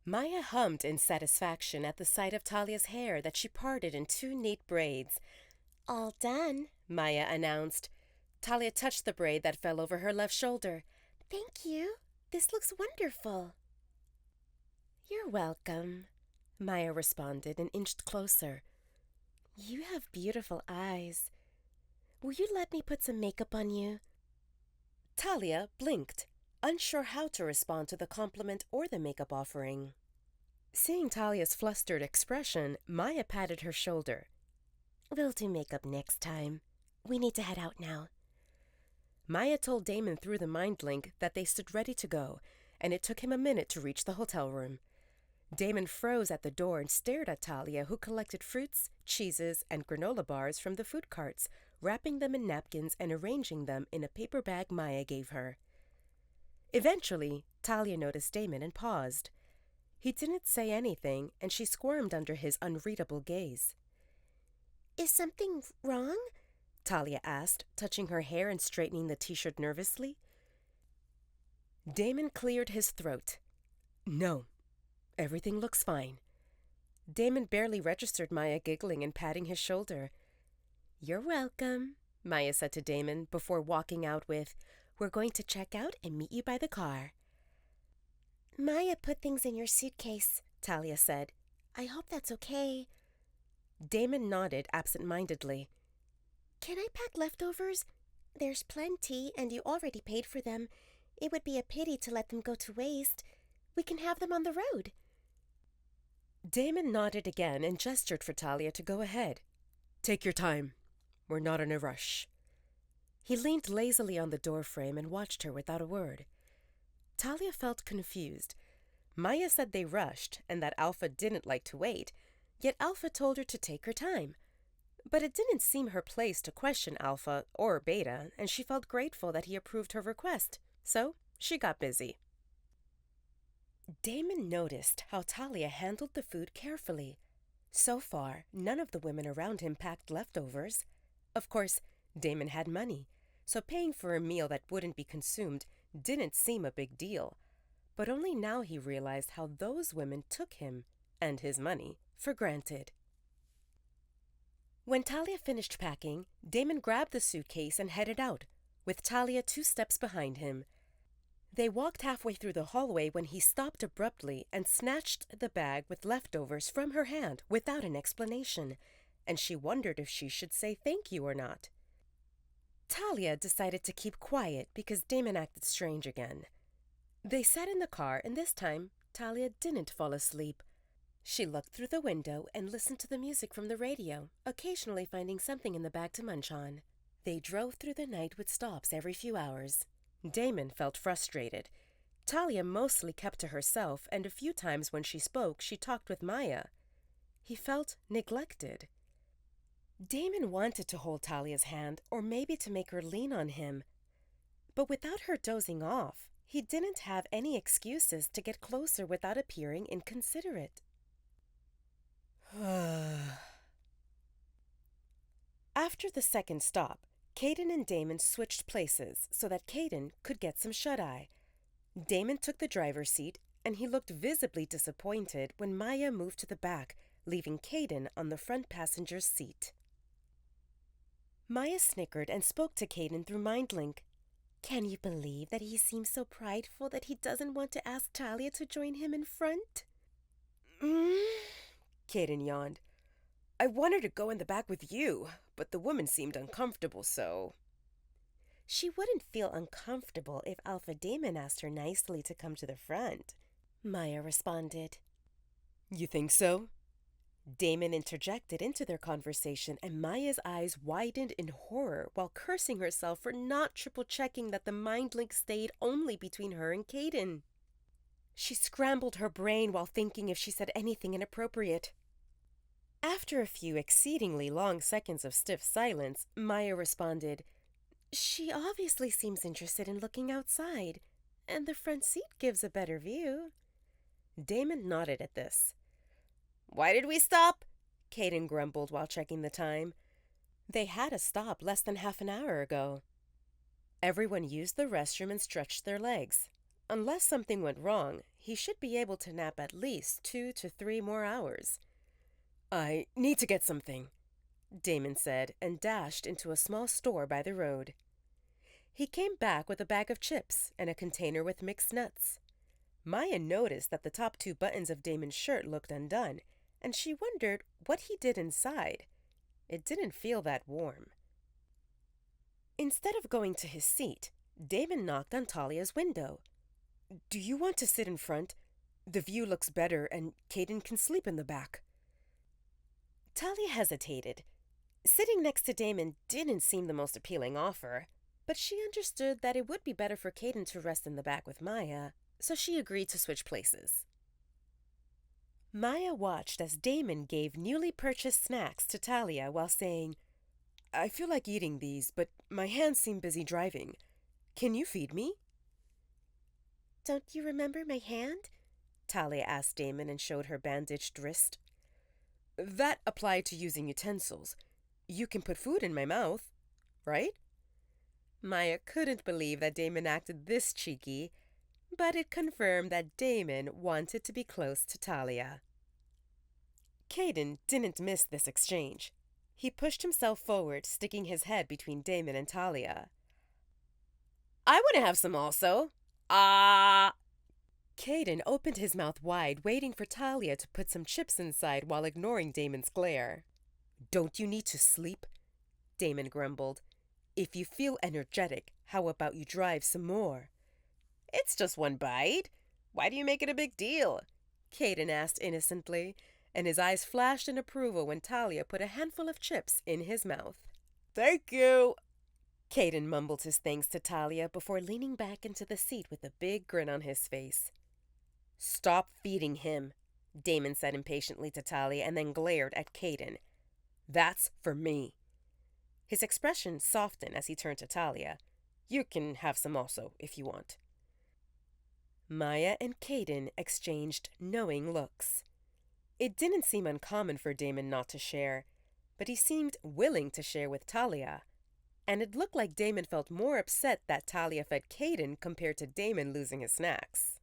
Maya hummed in satisfaction at the sight of Talia's hair that she parted in two neat braids. "All done," Maya announced. Talia touched the braid that fell over her left shoulder. "Thank you. This looks wonderful." "You're welcome," Maya responded and inched closer. "You have beautiful eyes. Will you let me put some makeup on you?" Talia blinked, unsure how to respond to the compliment or the makeup offering. Seeing Talia's flustered expression, Maya patted her shoulder. "We'll do makeup next time. We need to head out now." Maya told Damon through the mind link that they stood ready to go, and it took him a minute to reach the hotel room. Damon froze at the door and stared at Talia, who collected fruits, cheeses, and granola bars from the food carts, wrapping them in napkins and arranging them in a paper bag Maya gave her. Eventually, Talia noticed Damon and paused. He didn't say anything, and she squirmed under his unreadable gaze. "Is something wrong?" Talia asked, touching her hair and straightening the t-shirt nervously. Damon cleared his throat. "No, everything looks fine." Damon barely registered Maya giggling and patting his shoulder. "You're welcome," Maya said to Damon before walking out with, "We're going to check out and meet you by the car." "Maya put things in your suitcase," Talia said. "I hope that's okay." Damon nodded absent-mindedly. "Can I pack leftovers? There's plenty, and you already paid for them. It would be a pity to let them go to waste. We can have them on the road." Damon nodded again and gestured for Talia to go ahead. "Take your time. We're not in a rush." He leaned lazily on the doorframe and watched her without a word. Talia felt confused. Maya said they rushed and that Alpha didn't like to wait, yet Alpha told her to take her time. But it didn't seem her place to question Alpha or Beta, and she felt grateful that he approved her request, so she got busy. Damon noticed how Talia handled the food carefully. So far, none of the women around him packed leftovers. Of course, Damon had money, so paying for a meal that wouldn't be consumed didn't seem a big deal. But only now he realized how those women took him, and his money, for granted. When Talia finished packing, Damon grabbed the suitcase and headed out, with Talia 2 steps behind him. They walked halfway through the hallway when he stopped abruptly and snatched the bag with leftovers from her hand without an explanation, and she wondered if she should say thank you or not. Talia decided to keep quiet because Damon acted strange again. They sat in the car, and this time Talia didn't fall asleep. She looked through the window and listened to the music from the radio, occasionally finding something in the bag to munch on. They drove through the night with stops every few hours. Damon felt frustrated. Talia mostly kept to herself, and a few times when she spoke, she talked with Maya. He felt neglected. Damon wanted to hold Talia's hand, or maybe to make her lean on him. But without her dozing off, he didn't have any excuses to get closer without appearing inconsiderate. After the second stop, Caden and Damon switched places so that Caden could get some shut-eye. Damon took the driver's seat, and he looked visibly disappointed when Maya moved to the back, leaving Caden on the front passenger's seat. Maya snickered and spoke to Caden through MindLink. "Can you believe that he seems so prideful that he doesn't want to ask Talia to join him in front?" Caden yawned. "I wanted to go in the back with you, but the woman seemed uncomfortable, so—" "She wouldn't feel uncomfortable if Alpha Damon asked her nicely to come to the front," Maya responded. "You think so?" Damon interjected into their conversation, and Maya's eyes widened in horror while cursing herself for not triple-checking that the mind link stayed only between her and Caden. She scrambled her brain while thinking if she said anything inappropriate. After a few exceedingly long seconds of stiff silence, Maya responded, "She obviously seems interested in looking outside, and the front seat gives a better view." Damon nodded at this. "Why did we stop?" Caden grumbled while checking the time. They had a stop less than half an hour ago. Everyone used the restroom and stretched their legs. unless something went wrong, he should be able to nap at least 2 to 3 more hours. "I need to get something," Damon said, and dashed into a small store by the road. He came back with a bag of chips and a container with mixed nuts. Maya noticed that the top 2 buttons of Damon's shirt looked undone, and she wondered what he did inside. It didn't feel that warm. Instead of going to his seat, Damon knocked on Talia's window. "Do you want to sit in front? The view looks better, and Caden can sleep in the back." Talia hesitated. Sitting next to Damon didn't seem the most appealing offer, but she understood that it would be better for Caden to rest in the back with Maya, so she agreed to switch places. Maya watched as Damon gave newly purchased snacks to Talia while saying, "I feel like eating these, but my hands seem busy driving. Can you feed me?" "Don't you remember my hand?" Talia asked Damon and showed her bandaged wrist. "That applied to using utensils. You can put food in my mouth, right?" Maya couldn't believe that Damon acted this cheeky, but it confirmed that Damon wanted to be close to Talia. Caden didn't miss this exchange. He pushed himself forward, sticking his head between Damon and Talia. "I want to have some also. Caden opened his mouth wide, waiting for Talia to put some chips inside while ignoring Damon's glare. "Don't you need to sleep?" Damon grumbled. "If you feel energetic, how about you drive some more?" "It's just 1 bite. Why do you make it a big deal?" Caden asked innocently, and his eyes flashed in approval when Talia put a handful of chips in his mouth. "Thank you." Caden mumbled his thanks to Talia before leaning back into the seat with a big grin on his face. "Stop feeding him," Damon said impatiently to Talia and then glared at Caden. "That's for me." His expression softened as he turned to Talia. "You can have some also, if you want." Maya and Caden exchanged knowing looks. It didn't seem uncommon for Damon not to share, but he seemed willing to share with Talia. And it looked like Damon felt more upset that Talia fed Caden compared to Damon losing his snacks.